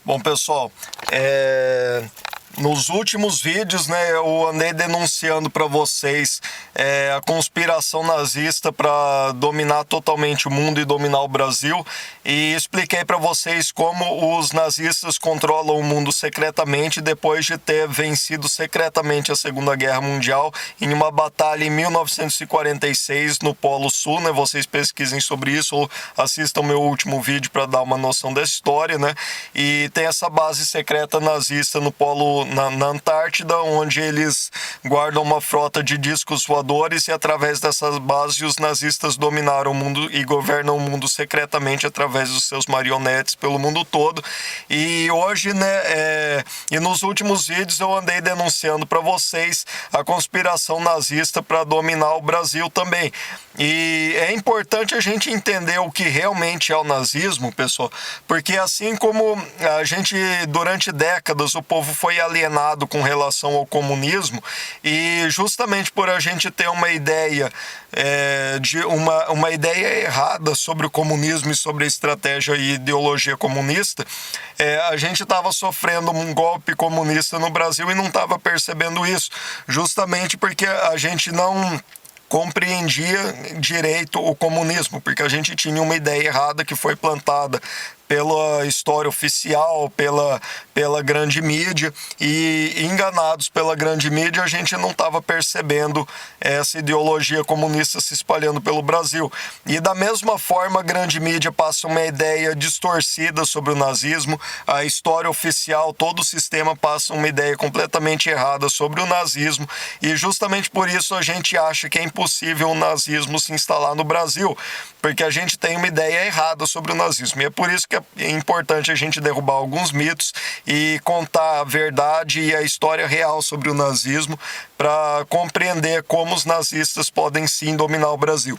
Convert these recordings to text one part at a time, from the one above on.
Bom, pessoal, nos últimos vídeos, né, eu andei denunciando para vocês a conspiração nazista para dominar totalmente o mundo e dominar o Brasil, e expliquei para vocês como os nazistas controlam o mundo secretamente depois de ter vencido secretamente a Segunda Guerra Mundial em uma batalha em 1946 no Polo Sul, né? Vocês pesquisem sobre isso ou assistam meu último vídeo para dar uma noção da história, né? E tem essa base secreta nazista no Polo, na Antártida, onde eles guardam uma frota de discos voadores, e através dessas bases os nazistas dominaram o mundo e governam o mundo secretamente através dos seus marionetes pelo mundo todo. E hoje, né, e nos últimos vídeos eu andei denunciando para vocês a conspiração nazista para dominar o Brasil também. E é importante a gente entender o que realmente é o nazismo, pessoal, porque assim como a gente, durante décadas, o povo foi alienado com relação ao comunismo, e justamente por a gente ter uma ideia uma ideia errada sobre o comunismo e sobre a estratégia e ideologia comunista, a gente estava sofrendo um golpe comunista no Brasil e não estava percebendo isso, justamente porque a gente não compreendia direito o comunismo, porque a gente tinha uma ideia errada que foi plantada pela história oficial, pela grande mídia, e enganados pela grande mídia, a gente não estava percebendo essa ideologia comunista se espalhando pelo Brasil. E da mesma forma, a grande mídia passa uma ideia distorcida sobre o nazismo, a história oficial, todo o sistema passa uma ideia completamente errada sobre o nazismo, e justamente por isso a gente acha que é impossível o nazismo se instalar no Brasil, porque a gente tem uma ideia errada sobre o nazismo. E é por isso que é importante a gente derrubar alguns mitos e contar a verdade e a história real sobre o nazismo para compreender como os nazistas podem sim dominar o Brasil.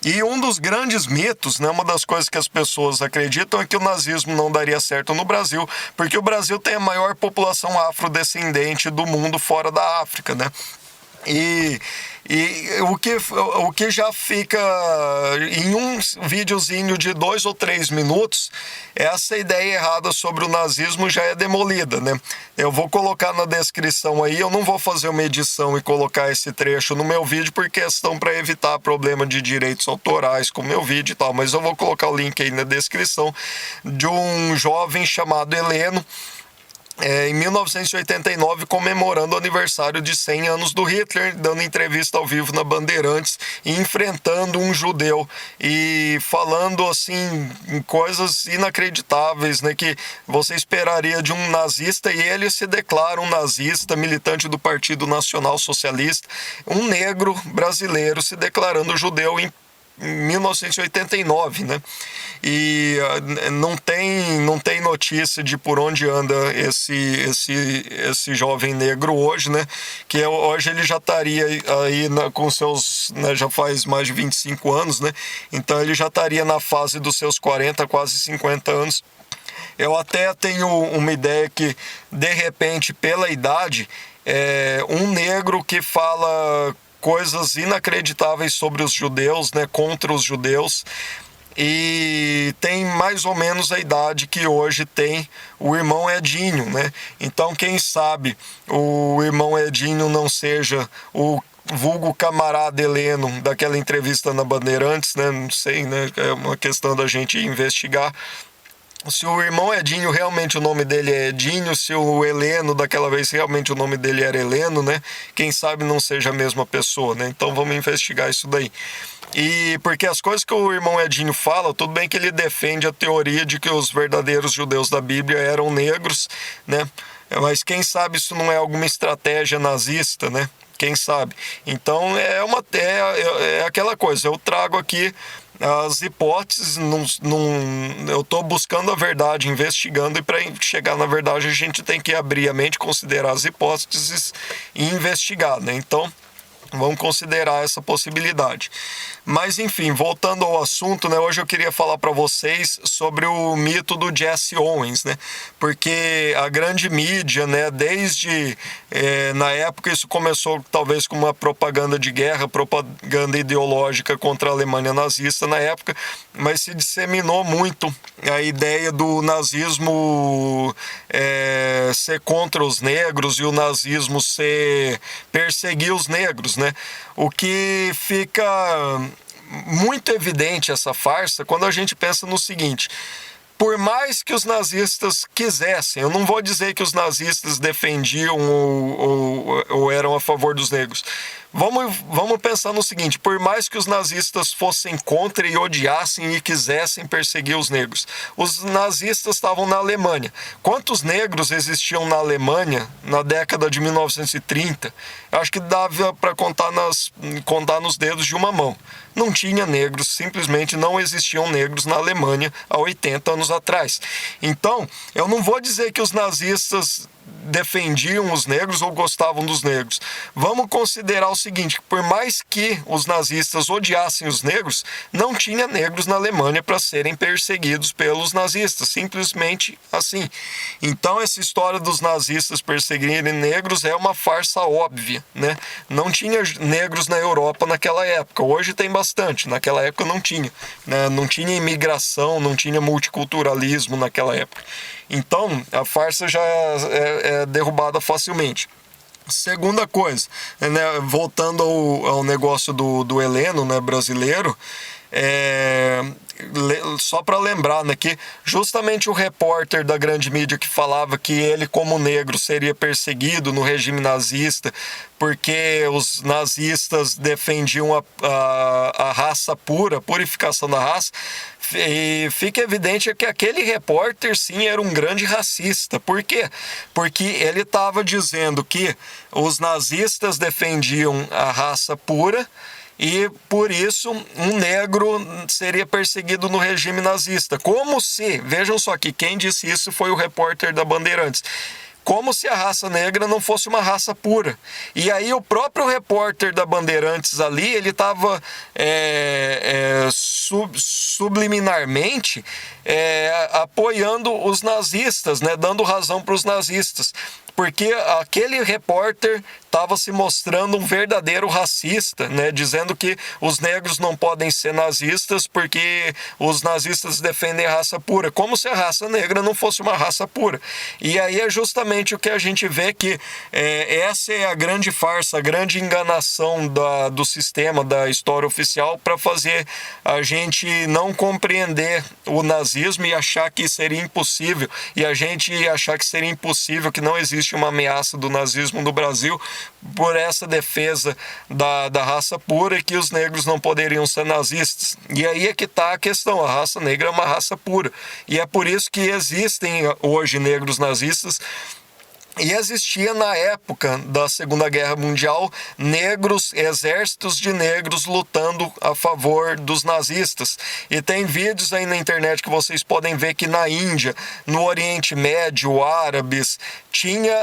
E um dos grandes mitos, né, uma das coisas que as pessoas acreditam é que o nazismo não daria certo no Brasil, porque o Brasil tem a maior população afrodescendente do mundo fora da África, né? E o que já fica em um videozinho de 2 ou 3 minutos, essa ideia errada sobre o nazismo já é demolida, né? Eu vou colocar na descrição aí, eu não vou fazer uma edição e colocar esse trecho no meu vídeo por questão para evitar problema de direitos autorais com o meu vídeo e tal, mas eu vou colocar o link aí na descrição de um jovem chamado Heleno, em 1989, comemorando o aniversário de 100 anos do Hitler, dando entrevista ao vivo na Bandeirantes e enfrentando um judeu e falando assim coisas inacreditáveis, né, que você esperaria de um nazista, e ele se declara um nazista, militante do Partido Nacional Socialista, um negro brasileiro se declarando judeu em 1989, né? E não tem notícia de por onde anda esse jovem negro hoje, né? Que hoje ele já estaria aí com seus, né, já faz mais de 25 anos, né? Então ele já estaria na fase dos seus 40, quase 50 anos. Eu até tenho uma ideia que, de repente, pela idade, um negro que fala coisas inacreditáveis sobre os judeus, né, contra os judeus, e tem mais ou menos a idade que hoje tem o irmão Edinho, né? Então, quem sabe o irmão Edinho não seja o vulgo camarada Heleno daquela entrevista na Bandeirantes, né? Não sei, né? É uma questão da gente investigar. Se o irmão Edinho, realmente o nome dele é Edinho, se o Heleno daquela vez realmente o nome dele era Heleno, né? Quem sabe não seja a mesma pessoa, né? Então vamos investigar isso daí. E porque as coisas que o irmão Edinho fala, tudo bem que ele defende a teoria de que os verdadeiros judeus da Bíblia eram negros, né? Mas quem sabe isso não é alguma estratégia nazista, né? Quem sabe? Então é aquela coisa, eu trago aqui as hipóteses, eu estou buscando a verdade, investigando, e para chegar na verdade a gente tem que abrir a mente, considerar as hipóteses e investigar, né? Então, Vamos considerar essa possibilidade. Mas enfim, voltando ao assunto, né? Hoje eu queria falar para vocês sobre o mito do Jesse Owens, né? Porque a grande mídia, né? Desde na época isso começou talvez com uma propaganda de guerra, propaganda ideológica contra a Alemanha nazista na época, mas se disseminou muito a ideia do nazismo ser contra os negros e o nazismo perseguir os negros, né? O que fica muito evidente essa farsa quando a gente pensa no seguinte: por mais que os nazistas quisessem, eu não vou dizer que os nazistas defendiam ou eram a favor dos negros. Vamos pensar no seguinte: por mais que os nazistas fossem contra e odiassem e quisessem perseguir os negros, os nazistas estavam na Alemanha. Quantos negros existiam na Alemanha na década de 1930? Eu acho que dava para contar nos dedos de uma mão. Não tinha negros, simplesmente não existiam negros na Alemanha há 80 anos atrás. Então, eu não vou dizer que os nazistas defendiam os negros ou gostavam dos negros. Vamos considerar o seguinte: por mais que os nazistas odiassem os negros, não tinha negros na Alemanha para serem perseguidos pelos nazistas, simplesmente assim. Então essa história dos nazistas perseguirem negros é uma farsa óbvia, né? Não tinha negros na Europa naquela época. Hoje tem bastante, naquela época não tinha, né? Não tinha imigração, não tinha multiculturalismo naquela época. Então a farsa já é derrubada facilmente. Segunda coisa, né, voltando ao negócio do Heleno, né, brasileiro, só para lembrar, né, que justamente o repórter da grande mídia que falava que ele, como negro, seria perseguido no regime nazista porque os nazistas defendiam a raça pura, a purificação da raça, e fica evidente que aquele repórter, sim, era um grande racista. Por quê? Porque ele estava dizendo que os nazistas defendiam a raça pura e, por isso, um negro seria perseguido no regime nazista. Como se, vejam só que quem disse isso foi o repórter da Bandeirantes. Como se a raça negra não fosse uma raça pura. E aí o próprio repórter da Bandeirantes ali, ele estava subliminarmente apoiando os nazistas, né, dando razão para os nazistas. Porque aquele repórter estava se mostrando um verdadeiro racista, né? Dizendo que os negros não podem ser nazistas porque os nazistas defendem a raça pura, como se a raça negra não fosse uma raça pura. E aí é justamente o que a gente vê que essa é a grande farsa, a grande enganação do sistema, da história oficial, para fazer a gente não compreender o nazismo e achar que seria impossível, e a gente achar que seria impossível, que não existe uma ameaça do nazismo no Brasil por essa defesa da raça pura e que os negros não poderiam ser nazistas. E aí é que está a questão: a raça negra é uma raça pura. E é por isso que existem hoje negros nazistas. E existia na época da Segunda Guerra Mundial exércitos de negros lutando a favor dos nazistas. E tem vídeos aí na internet que vocês podem ver que na Índia, no Oriente Médio, árabes, tinha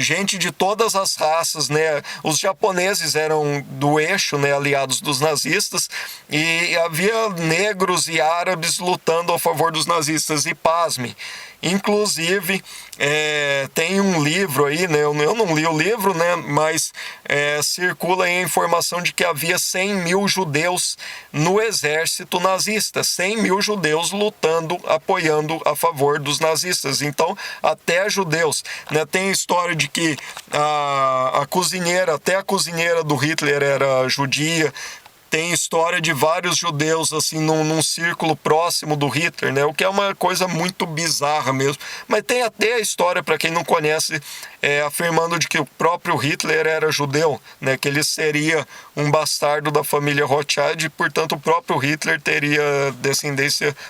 gente de todas as raças, né? Os japoneses eram do eixo, né, aliados dos nazistas, e havia negros e árabes lutando a favor dos nazistas. E pasme, inclusive, tem um livro aí, né? Eu não li o livro, né? Mas circula aí a informação de que havia 100 mil judeus no exército nazista, 100 mil judeus lutando, apoiando a favor dos nazistas. Então, até judeus, né? Tem a história de que até a cozinheira do Hitler era judia. Tem história de vários judeus assim num círculo próximo do Hitler, né? O que é uma coisa muito bizarra mesmo. Mas tem até a história, para quem não conhece, afirmando de que o próprio Hitler era judeu, né? Que ele seria um bastardo da família Rothschild e, portanto, o próprio Hitler teria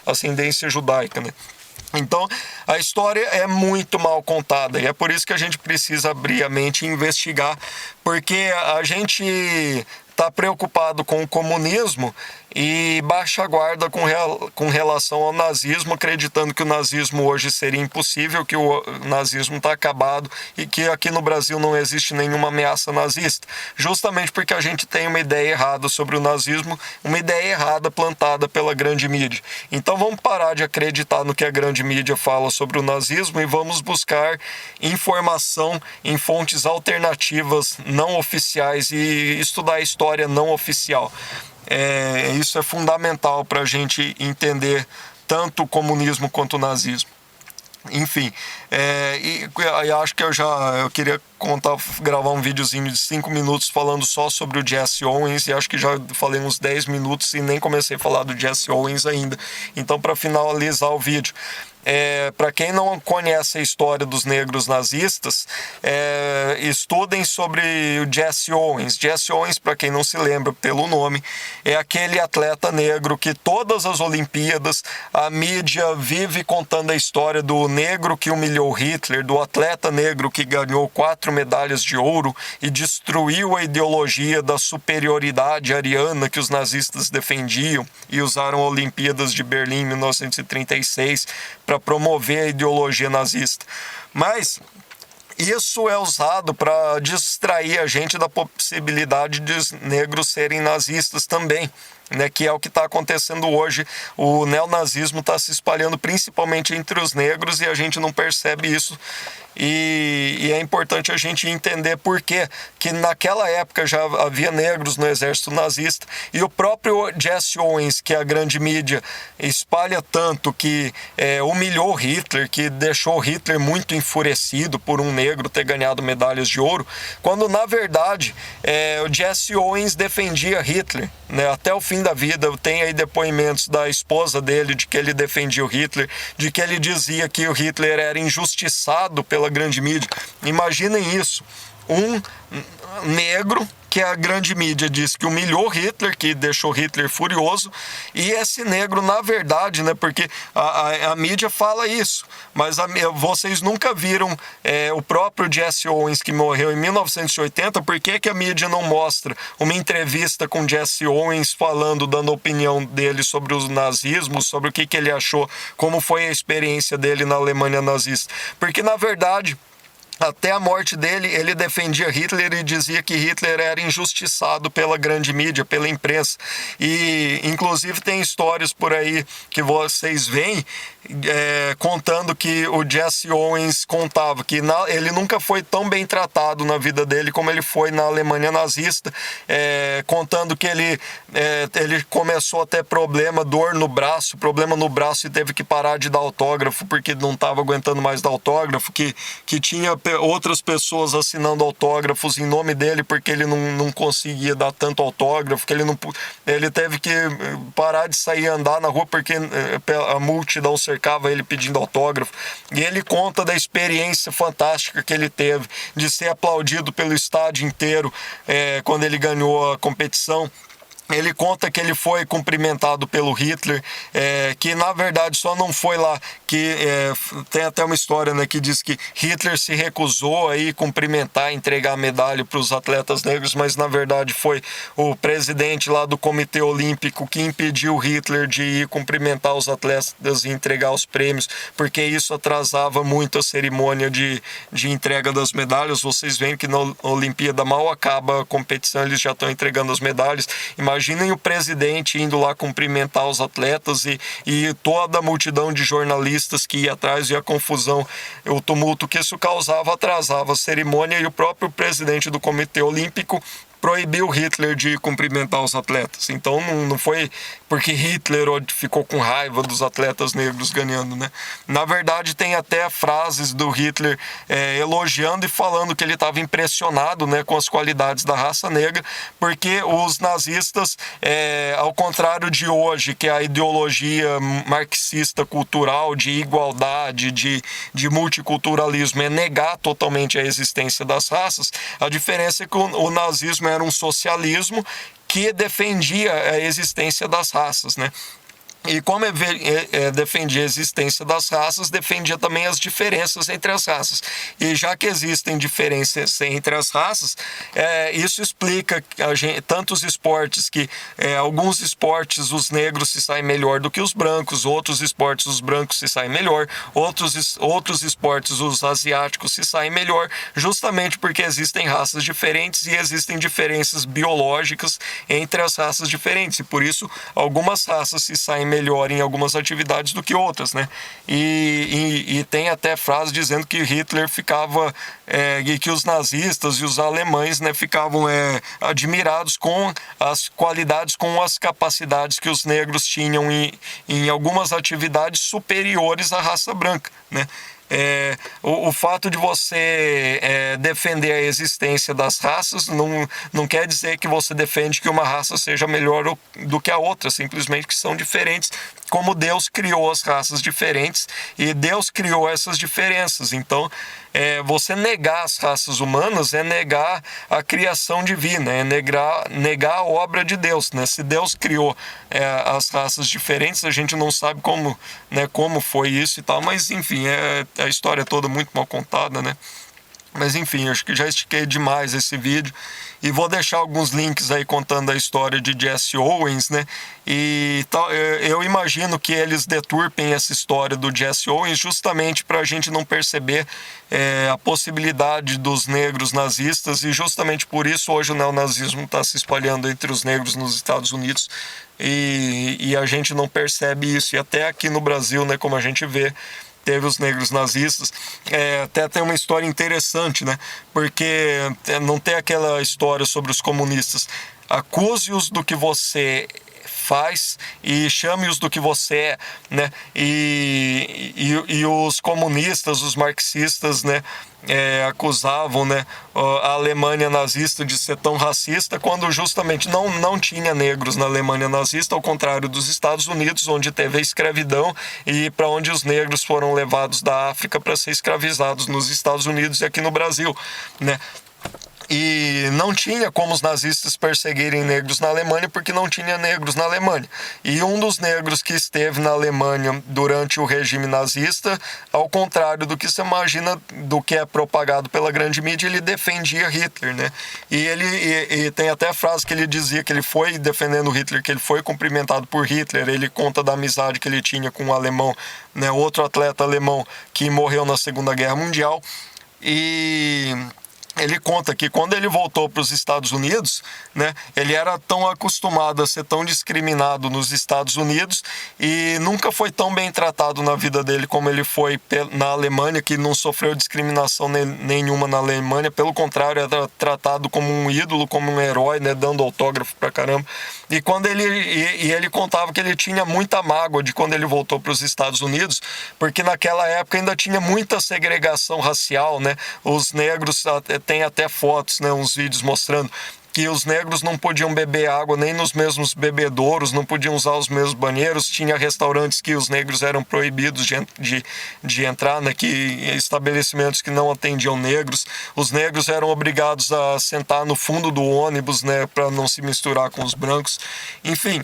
ascendência judaica, né? Então, a história é muito mal contada e é por isso que a gente precisa abrir a mente e investigar, porque a gente está preocupado com o comunismo e baixa a guarda com relação ao nazismo, acreditando que o nazismo hoje seria impossível, que o nazismo está acabado e que aqui no Brasil não existe nenhuma ameaça nazista, justamente porque a gente tem uma ideia errada sobre o nazismo, uma ideia errada plantada pela grande mídia. Então vamos parar de acreditar no que a grande mídia fala sobre o nazismo e vamos buscar informação em fontes alternativas não oficiais e estudar a história não oficial. Isso é fundamental para a gente entender tanto o comunismo quanto o nazismo. Enfim, e acho que eu queria gravar um videozinho de 5 minutos falando só sobre o Jesse Owens, e acho que já falei uns 10 minutos e nem comecei a falar do Jesse Owens ainda. Então, para finalizar o vídeo, para quem não conhece a história dos negros nazistas, estudem sobre o Jesse Owens. Jesse Owens, para quem não se lembra pelo nome, é aquele atleta negro que todas as Olimpíadas a mídia vive contando a história do negro que humilhou Hitler, do atleta negro que ganhou 4 medalhas de ouro e destruiu a ideologia da superioridade ariana que os nazistas defendiam e usaram a Olimpíadas de Berlim em 1936 para promover a ideologia nazista. Mas isso é usado para distrair a gente da possibilidade de os negros serem nazistas também, né, que é o que está acontecendo hoje. O neonazismo está se espalhando principalmente entre os negros e a gente não percebe isso. E é importante a gente entender por quê, que naquela época já havia negros no exército nazista, e o próprio Jesse Owens, que a grande mídia espalha tanto, que humilhou Hitler, que deixou Hitler muito enfurecido por um negro ter ganhado medalhas de ouro, quando na verdade o Jesse Owens defendia Hitler, né, até o fim da vida. Tem aí depoimentos da esposa dele de que ele defendia o Hitler, de que ele dizia que o Hitler era injustiçado pela grande mídia. Imaginem isso, um negro que a grande mídia diz que humilhou Hitler, que deixou Hitler furioso, e esse negro, na verdade, né, porque a mídia fala isso, mas vocês nunca viram o próprio Jesse Owens, que morreu em 1980, por que a mídia não mostra uma entrevista com Jesse Owens falando, dando a opinião dele sobre o nazismo, sobre o que ele achou, como foi a experiência dele na Alemanha nazista? Porque, na verdade, até a morte dele, ele defendia Hitler e dizia que Hitler era injustiçado pela grande mídia, pela imprensa. E, inclusive, tem histórias por aí que vocês veem contando que o Jesse Owens contava que ele nunca foi tão bem tratado na vida dele como ele foi na Alemanha nazista, contando que ele começou a ter problema no braço e teve que parar de dar autógrafo porque não estava aguentando mais dar autógrafo, que tinha outras pessoas assinando autógrafos em nome dele porque ele não conseguia dar tanto autógrafo, que ele teve que parar de sair e andar na rua porque a multidão cercava ele pedindo autógrafo. E ele conta da experiência fantástica que ele teve de ser aplaudido pelo estádio inteiro quando ele ganhou a competição. Ele conta que ele foi cumprimentado pelo Hitler, que na verdade só não foi lá, que tem até uma história, né, que diz que Hitler se recusou a ir cumprimentar, entregar a medalha para os atletas negros, mas na verdade foi o presidente lá do Comitê Olímpico que impediu Hitler de ir cumprimentar os atletas e entregar os prêmios, porque isso atrasava muito a cerimônia de entrega das medalhas. Vocês veem que na Olimpíada mal acaba a competição, eles já estão entregando as medalhas. Imaginem o presidente indo lá cumprimentar os atletas e toda a multidão de jornalistas que ia atrás, e a confusão, o tumulto que isso causava, atrasava a cerimônia, e o próprio presidente do Comitê Olímpico proibiu Hitler de cumprimentar os atletas. Então não foi porque Hitler ficou com raiva dos atletas negros ganhando, né? Na verdade, tem até frases do Hitler elogiando e falando que ele estava impressionado, né, com as qualidades da raça negra, porque os nazistas, ao contrário de hoje, que a ideologia marxista cultural de igualdade, de multiculturalismo é negar totalmente a existência das raças, a diferença é que o nazismo era um socialismo que defendia a existência das raças, né? E como defendia a existência das raças, defendia também as diferenças entre as raças. E já que existem diferenças entre as raças, isso explica tantos esportes que alguns esportes os negros se saem melhor do que os brancos, outros esportes os brancos se saem melhor, outros esportes os asiáticos se saem melhor, justamente porque existem raças diferentes e existem diferenças biológicas entre as raças diferentes. E por isso algumas raças se saem melhor em algumas atividades do que outras, né? E tem até frase dizendo que Hitler ficava e que os nazistas e os alemães, né, ficavam admirados com as qualidades, com as capacidades que os negros tinham em algumas atividades superiores à raça branca, né? O fato de você defender a existência das raças não quer dizer que você defende que uma raça seja melhor do que a outra, simplesmente que são diferentes, como Deus criou as raças diferentes e Deus criou essas diferenças. Então, você negar as raças humanas é negar a criação divina, é negar a obra de Deus, né? Se Deus criou as raças diferentes, a gente não sabe como foi isso e tal, mas enfim, a história é toda muito mal contada, né? Mas enfim, acho que já estiquei demais esse vídeo e vou deixar alguns links aí contando a história de Jesse Owens, né? E eu imagino que eles deturpem essa história do Jesse Owens justamente para a gente não perceber a possibilidade dos negros nazistas, e justamente por isso hoje o neonazismo está se espalhando entre os negros nos Estados Unidos e a gente não percebe isso. E até aqui no Brasil, né, como a gente vê, teve os negros nazistas. Até tem uma história interessante, né? Porque não tem aquela história sobre os comunistas. Acuse-os do que você faz e chame-os do que você é, né? E os comunistas, os marxistas, né, acusavam, né, a Alemanha nazista de ser tão racista, quando justamente não tinha negros na Alemanha nazista, ao contrário dos Estados Unidos, onde teve a escravidão e para onde os negros foram levados da África para ser escravizados nos Estados Unidos e aqui no Brasil, né? E não tinha como os nazistas perseguirem negros na Alemanha, porque não tinha negros na Alemanha. E um dos negros que esteve na Alemanha durante o regime nazista, ao contrário do que se imagina, do que é propagado pela grande mídia, ele defendia Hitler, né? E tem até a frase que ele dizia que ele foi defendendo Hitler, que ele foi cumprimentado por Hitler. Ele conta da amizade que ele tinha com um alemão, né, outro atleta alemão que morreu na Segunda Guerra Mundial. E ele conta que quando ele voltou para os Estados Unidos, né, ele era tão acostumado a ser tão discriminado nos Estados Unidos e nunca foi tão bem tratado na vida dele como ele foi na Alemanha, que não sofreu discriminação nenhuma na Alemanha. Pelo contrário, era tratado como um ídolo, como um herói, né, dando autógrafo pra caramba. E quando ele contava que ele tinha muita mágoa de quando ele voltou para os Estados Unidos, porque naquela época ainda tinha muita segregação racial, né? Os negros, tem até fotos, né, uns vídeos mostrando que os negros não podiam beber água nem nos mesmos bebedouros, não podiam usar os mesmos banheiros. Tinha restaurantes que os negros eram proibidos de entrar, né, estabelecimentos que não atendiam negros. Os negros eram obrigados a sentar no fundo do ônibus, né, para não se misturar com os brancos. Enfim,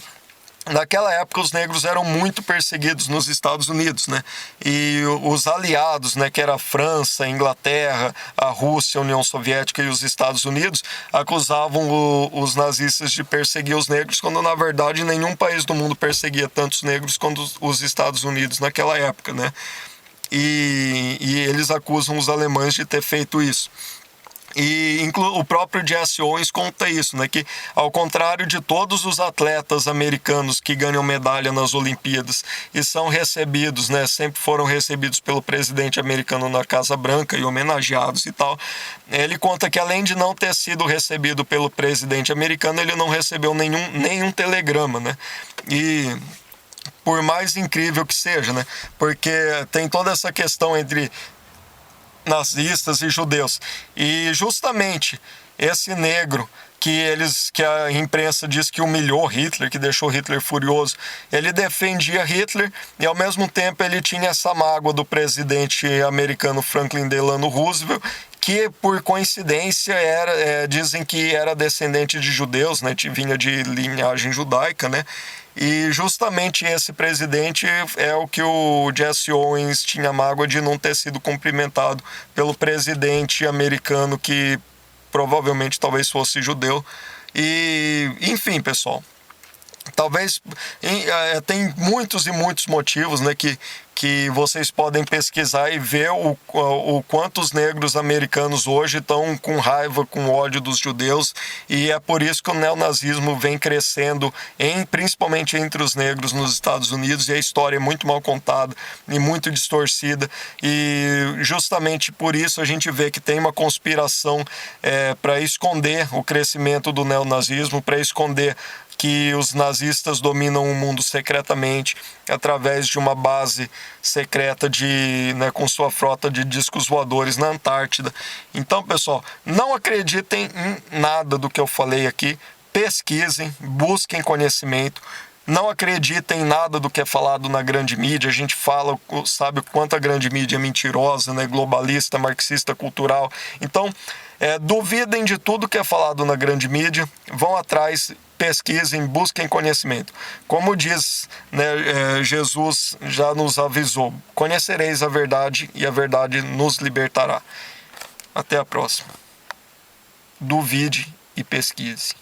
naquela época os negros eram muito perseguidos nos Estados Unidos, né? E os aliados, né, que era a França, a Inglaterra, a Rússia, a União Soviética e os Estados Unidos, acusavam os nazistas de perseguir os negros, quando na verdade nenhum país do mundo perseguia tantos negros quanto os Estados Unidos naquela época, né? E eles acusam os alemães de ter feito isso. E o próprio Jesse Owens conta isso, né, que ao contrário de todos os atletas americanos que ganham medalha nas Olimpíadas e são recebidos, né, sempre foram recebidos pelo presidente americano na Casa Branca e homenageados e tal, ele conta que além de não ter sido recebido pelo presidente americano, ele não recebeu nenhum telegrama, né? E por mais incrível que seja, né, porque tem toda essa questão entre nazistas e judeus, e justamente esse negro que a imprensa diz que humilhou Hitler, que deixou Hitler furioso, ele defendia Hitler e ao mesmo tempo ele tinha essa mágoa do presidente americano Franklin Delano Roosevelt, que por coincidência dizem que era descendente de judeus, né, vinha de linhagem judaica, né? E justamente esse presidente é o que o Jesse Owens tinha mágoa de não ter sido cumprimentado pelo presidente americano, que provavelmente talvez fosse judeu. E, enfim, pessoal, talvez tem muitos e muitos motivos, né, que vocês podem pesquisar e ver o quanto os negros americanos hoje estão com raiva, com ódio dos judeus, e é por isso que o neonazismo vem crescendo, principalmente entre os negros nos Estados Unidos, e a história é muito mal contada e muito distorcida, e justamente por isso a gente vê que tem uma conspiração para esconder o crescimento do neonazismo, para esconder que os nazistas dominam o mundo secretamente através de uma base secreta com sua frota de discos voadores na Antártida. Então, pessoal, não acreditem em nada do que eu falei aqui, pesquisem, busquem conhecimento. Não acreditem em nada do que é falado na grande mídia. A gente sabe o quanto a grande mídia é mentirosa, né? Globalista, marxista, cultural. Então, duvidem de tudo que é falado na grande mídia, vão atrás, pesquisem, busquem conhecimento. Como diz, né, Jesus já nos avisou: conhecereis a verdade e a verdade nos libertará. Até a próxima. Duvide e pesquise.